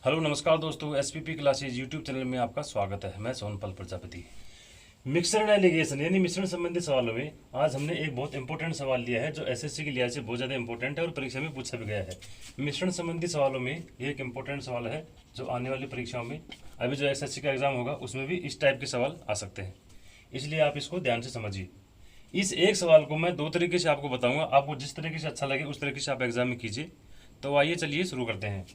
Hello नमस्कार दोस्तों, SPP classes YouTube channel में आपका स्वागत है। मैं Sonpal Prajapati. Mixer and allegation यानी मिश्रण संबंधी सवालों में आज हमने एक बहुत इंपॉर्टेंट सवाल लिया है जो एसएससी के लिहाज से बहुत ज़्यादा इंपॉर्टेंट है और परीक्षा में पूछा भी गया है। मिश्रण संबंधी सवालों में ये एक इंपॉर्टेंट सवाल है जो आने वाली परीक्षाओं में, अभी जो एसएससी का एग्जाम होगा उसमें भी इस टाइप के सवाल आ सकते हैं, इसलिए आप इसको ध्यान से समझिए। इस एक सवाल को मैं दो तरीके से आपको बताऊंगा, आपको जिस तरीके से अच्छा लगे उस तरीके से आप एग्जाम में कीजिए। तो आइए चलिए शुरू करते हैं।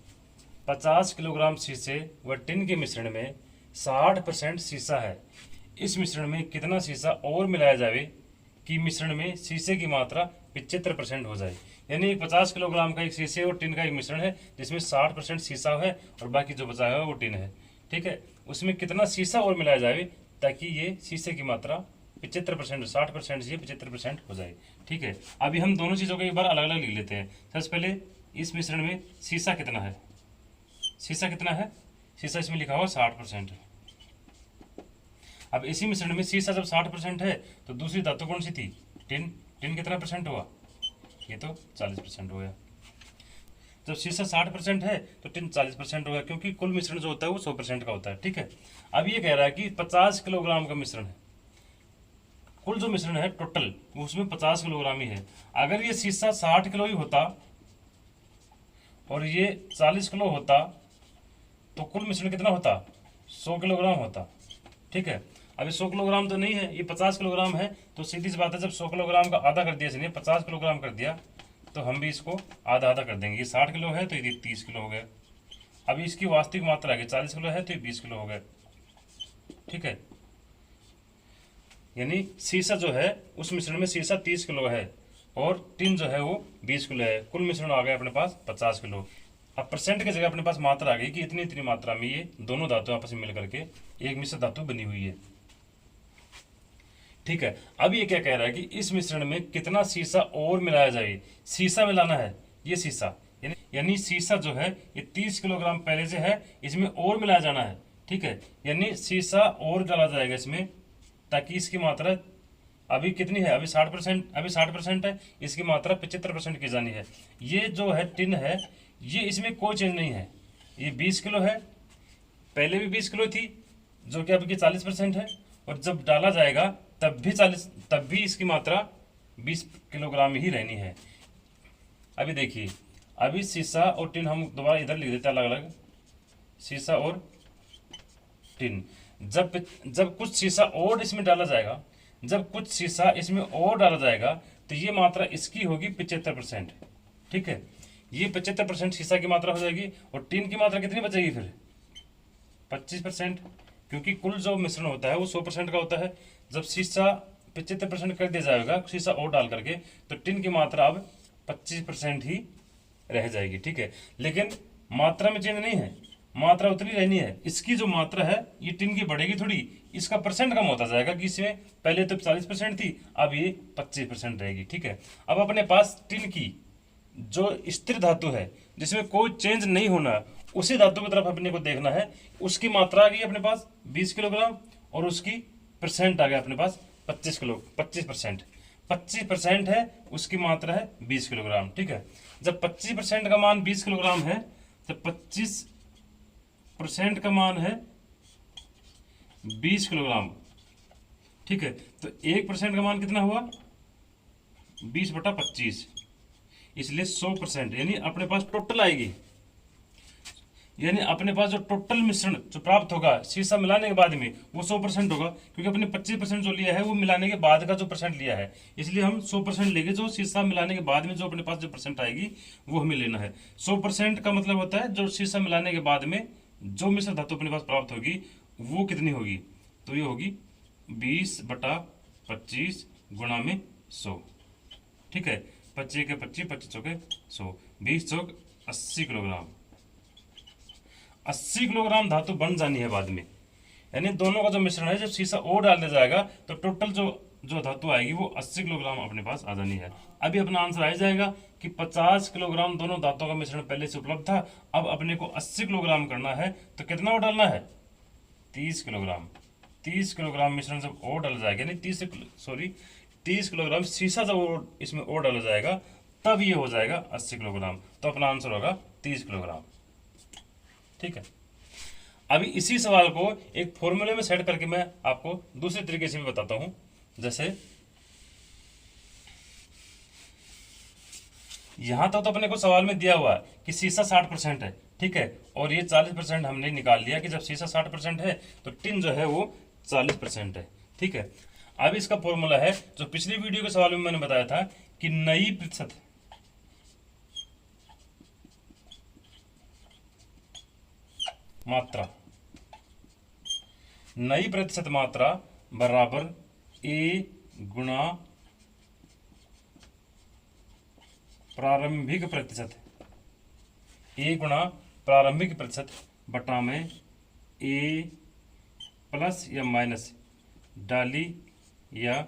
50 किलोग्राम शीशे व टिन के मिश्रण में 60% शीशा है। इस मिश्रण में कितना शीशा और मिलाया जाए कि मिश्रण में शीशे की मात्रा 75% हो जाए। यानी 50 किलोग्राम का एक शीशे और टिन का एक मिश्रण है जिसमें 60% शीशा है और बाकी जो बचा है वो टिन है। ठीक है, उसमें कितना शीशा और मिलाया जाए ताकि ये शीशे की मात्रा 75%, 60% से 75% हो जाए। ठीक है, अभी हम दोनों चीज़ों को एक बार अलग अलग लिख लेते हैं। सबसे पहले इस मिश्रण में शीशा कितना है, शीशा कितना है, शीशा इसमें लिखा हुआ 60%। अब इसी मिश्रण में शीशा जब 60% है तो दूसरी धातु कौन सी थी, टिन। टिन कितना परसेंट हुआ, ये तो 40% हो गया। जब शीशा 60% है तो टिन 40% हो गया, क्योंकि कुल मिश्रण जो होता है वो 100% का होता है। ठीक है, अब ये कह रहा है कि 50 किलोग्राम का मिश्रण है, कुल जो मिश्रण है टोटल उसमें 50 किलोग्राम ही है। अगर ये शीशा 60 किलो ही होता और ये 40 किलो होता तो कुल मिश्रण कितना होता, 100 किलोग्राम होता। ठीक है, अभी 100 किलोग्राम तो नहीं है, ये 50 किलोग्राम है, तो सीधी सी बात है जब 100 किलोग्राम का आधा कर दिया, इसने 50 किलोग्राम कर दिया तो हम भी इसको आधा आधा कर देंगे। ये 60 किलो है तो ये 30 किलो हो गया। अभी इसकी वास्तविक मात्रा है 40 किलो है तो ये 20 किलो हो गया। ठीक है, यानी शीशा जो है उस मिश्रण में शीशा 30 किलो है और टिन जो है वो 20 किलो है। कुल मिश्रण आ गया अपने पास 50 किलो। अब परसेंट की जगह अपने पास मात्रा आ गई कि इतनी इतनी मात्रा में ये दोनों धातु आपस में मिल करके एक मिश्र धातु बनी हुई है। ठीक है, अब ये क्या कह रहा है कि इस मिश्रण में कितना शीशा और मिलाया जाए। शीशा मिलाना है, ये शीशा यानी शीशा जो है ये 30 किलोग्राम पहले से है, इसमें और मिलाया जाना है। ठीक है, यानी शीशा और डाला जाएगा इसमें ताकि इसकी मात्रा अभी कितनी है, अभी 60%, अभी 60% है, इसकी मात्रा 75% की जानी है। ये जो है टिन है ये इसमें कोई चेंज नहीं है, ये 20 किलो है, पहले भी 20 किलो थी जो कि अभी की 40% है, और जब डाला जाएगा तब भी इसकी मात्रा 20 किलोग्राम ही रहनी है। अभी देखिए, अभी शीशा और टिन हम दोबारा इधर लिख देते हैं अलग अलग, शीशा और टिन। जब कुछ शीशा और इसमें डाला जाएगा, जब कुछ शीशा इसमें और डाला जाएगा तो ये मात्रा इसकी होगी 75%। ठीक है, ये 75% शीशा की मात्रा हो जाएगी और टिन की मात्रा कितनी बचेगी फिर 25%, क्योंकि कुल जो मिश्रण होता है वो 100% का होता है। जब शीशा 75% कर दिया जाएगा शीशा और डाल करके तो टिन की मात्रा अब 25% ही रह जाएगी। ठीक है, लेकिन मात्रा में चेंज नहीं है, मात्रा उतनी रहनी है। इसकी जो मात्रा है ये टिन की बढ़ेगी थोड़ी, इसका परसेंट कम होता जाएगा कि इसमें पहले तो 40% थी अब ये 25% रहेगी। ठीक है, अब अपने पास टिन की जो स्थिर धातु है जिसमें कोई चेंज नहीं होना, उसी धातु की तरफ अपने को देखना है। उसकी मात्रा आ गई अपने पास 20 किलोग्राम और उसकी परसेंट आ गया अपने पास 25%। 25% है, उसकी मात्रा है 20 किलोग्राम। ठीक है, जब 25% का मान 20 किलोग्राम है तो 25% का मान है 20 किलोग्राम। ठीक है, तो 1% का मान कितना हुआ 20/25, इसलिए 100%, यानी अपने पास टोटल आएगी, यानी अपने पास जो टोटल मिश्रण जो प्राप्त होगा शीशा मिलाने के बाद में वो 100% होगा, क्योंकि अपने 25% जो लिया है वो मिलाने के बाद का जो परसेंट लिया है, इसलिए हम 100% लेंगे। जो शीशा मिलाने के बाद में जो अपने पास जो परसेंट आएगी वो हमें लेना है। 100% का मतलब होता है जो शीशा मिलाने के बाद में जो मिश्र धातु अपने पास प्राप्त होगी वो कितनी होगी, तो ये होगी 20/25 गुणा में 100। ठीक है, 25 के 25, 25 चौके 100, 20 चौक 80 किलोग्राम। 80 किलोग्राम धातु बन जानी है बाद में, यानी दोनों का जो मिश्रण है जब शीशा और डाल दिया जाएगा तो टोटल जो धातु आएगी वो 80 किलोग्राम अपने पास आ जानी है। अभी अपना आंसर आ जाएगा कि 50 किलोग्राम दोनों धातुओं का मिश्रण पहले से उपलब्ध था, अब अपने को 80 किलोग्राम करना है तो कितना और डालना है 30 किलोग्राम। 30 किलोग्राम मिश्रण जब और डाला जाएगा, यानी 30 किलोग्राम शीशा जब इसमें और डाला जाएगा तब ये हो जाएगा 80 किलोग्राम, तो अपना आंसर होगा 30 किलोग्राम। ठीक है। अभी इसी सवाल को एक फॉर्मूले में सेट करके मैं आपको दूसरे तरीके से भी बताता हूं। जैसे यहां तक तो अपने को सवाल में दिया हुआ है कि सीसा 60% है, ठीक है, और ये 40% हमने निकाल लिया कि जब सीसा 60% है तो टिन जो है वो 40% है, ठीक है। अब इसका फॉर्मूला है जो पिछली वीडियो के सवाल में मैंने बताया था कि नई प्रतिशत मात्रा, नई प्रतिशत मात्रा बराबर ए गुणा प्रारंभिक प्रतिशत, ए गुणा प्रारंभिक प्रतिशत बटा में ए प्लस या माइनस डाली या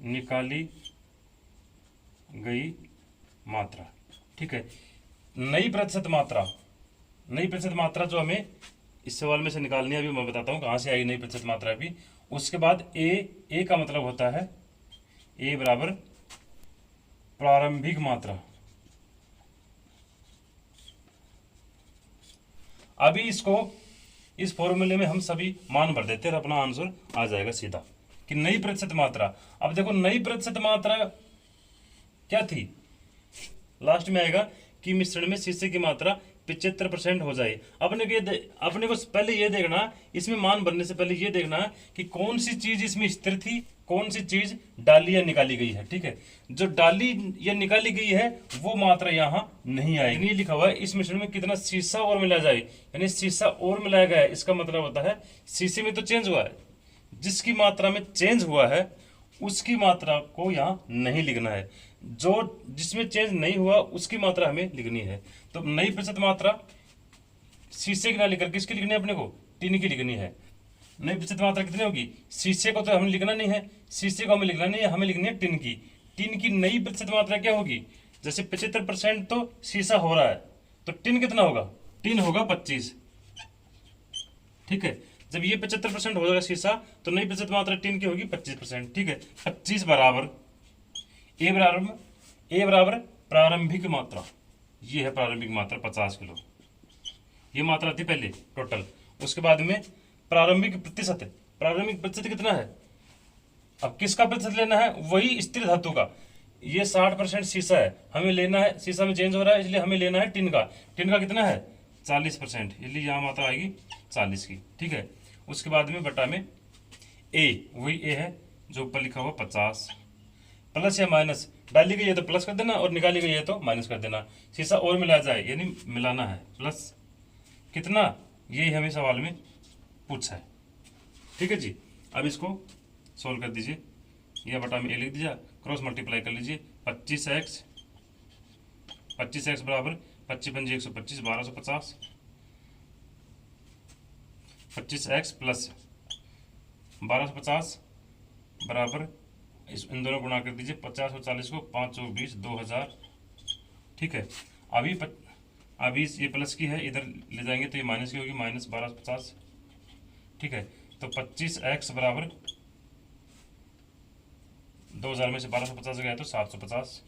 निकाली गई मात्रा, ठीक है। नई प्रतिशत मात्रा, नई प्रतिशत मात्रा जो हमें इस सवाल में से निकालनी है, अभी मैं बताता हूँ कहाँ से आई नई प्रतिशत मात्रा भी। उसके बाद ए का मतलब होता है ए बराबर प्रारंभिक मात्रा। अभी इसको इस फॉर्मूले में हम सभी मान भर देते हैं और अपना आंसर आ जाएगा सीधा कि नई प्रतिशत मात्रा। अब देखो नई प्रतिशत मात्रा क्या थी, लास्ट में आएगा कि मिश्रण में शीशे की मात्रा 75% हो जाए। अपने को पहले ये देखना, इसमें मान भरने से पहले ये देखना कि कौन सी चीज इसमें स्थिर थी, कौन सी चीज डाली या निकाली गई है, ठीक है। जो डाली या निकाली गई है वो मात्रा यहाँ नहीं आएगी। ये लिखा हुआ है इस मिश्रण में कितना शीशा और मिलाया जाए, यानी शीशा और मिलाया गया है, इसका मतलब होता है शीशे में तो चेंज हुआ है, जिसकी मात्रा में चेंज हुआ है उसकी मात्रा को यहाँ नहीं लिखना है, जो जिसमें चेंज नहीं हुआ उसकी मात्रा हमें लिखनी है। तो नई प्रतिशत मात्रा शीशे की ना लिखकर किसकी लिखनी है, अपने को टिन की लिखनी है। नई प्रतिशत मात्रा कितनी होगी, शीशे को तो हमें लिखना नहीं है, शीशे को हमें लिखना नहीं है, हमें लिखनी है टिन की। टिन की नई प्रतिशत मात्रा क्या होगी, जैसे 75% तो शीशा हो रहा है तो टिन कितना होगा, टिन होगा 25, ठीक है। जब ये 75% हो जाएगा शीशा तो नई प्रतिशत मात्रा टिन की होगी 25%, ठीक है। 25 बराबर ए बराबर प्रारंभिक मात्रा, ये है प्रारंभिक मात्रा 50 किलो, ये मात्रा थी पहले टोटल। उसके बाद में प्रारंभिक प्रतिशत है, प्रारंभिक प्रतिशत कितना है, अब किसका प्रतिशत लेना है, वही स्थिर धातु का। ये 60% शीशा है, हमें लेना है, शीशा में चेंज हो रहा है इसलिए हमें लेना है टिन का। टिन का कितना है 40%, इसलिए यहाँ मात्रा आएगी 40 की, ठीक है। उसके बाद में बटा में ए, वही ए है जो ऊपर लिखा हुआ 50, प्लस या माइनस डाली गई है तो प्लस कर देना और निकाली गई है तो माइनस कर देना। शीशा और मिलाया जाए यानी मिलाना है, प्लस कितना, यही हमें सवाल में पूछा है, ठीक है जी। अब इसको सोल्व कर दीजिए, यह बटा में ए लिख दीजिए, क्रॉस मल्टीप्लाई कर लीजिए। 25x बराबर 25 पंजी 125 1250, 25x प्लस 1250 बराबर इन दोनों गुणा कर दीजिए, 50 और 40 को 5 और 20 2000, ठीक है। अभी ये प्लस की है, इधर ले जाएंगे तो ये माइनस की होगी, माइनस 1250, ठीक है। तो 25x बराबर 2000 में से 1250 गया तो 750,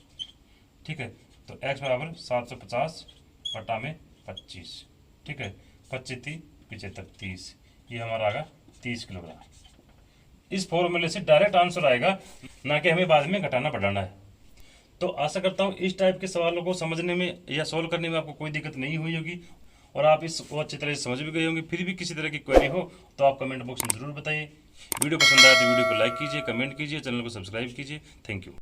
ठीक है। तो x बराबर 750 बटा में 25, ठीक है। 25 75 30, ये हमारा आएगा 30 किलोग्राम। इस फॉर्मूले से डायरेक्ट आंसर आएगा, ना कि हमें बाद में घटाना बढ़ाना है। तो आशा करता हूँ इस टाइप के सवालों को समझने में या सॉल्व करने में आपको कोई दिक्कत नहीं हुई होगी और आप इसको अच्छी तरह से समझ भी गए होंगे। फिर भी किसी तरह की क्वेरी हो तो आप कमेंट बॉक्स में जरूर बताइए। वीडियो पसंद आए तो वीडियो को लाइक कीजिए, कमेंट कीजिए, चैनल को सब्सक्राइब कीजिए। Thank you.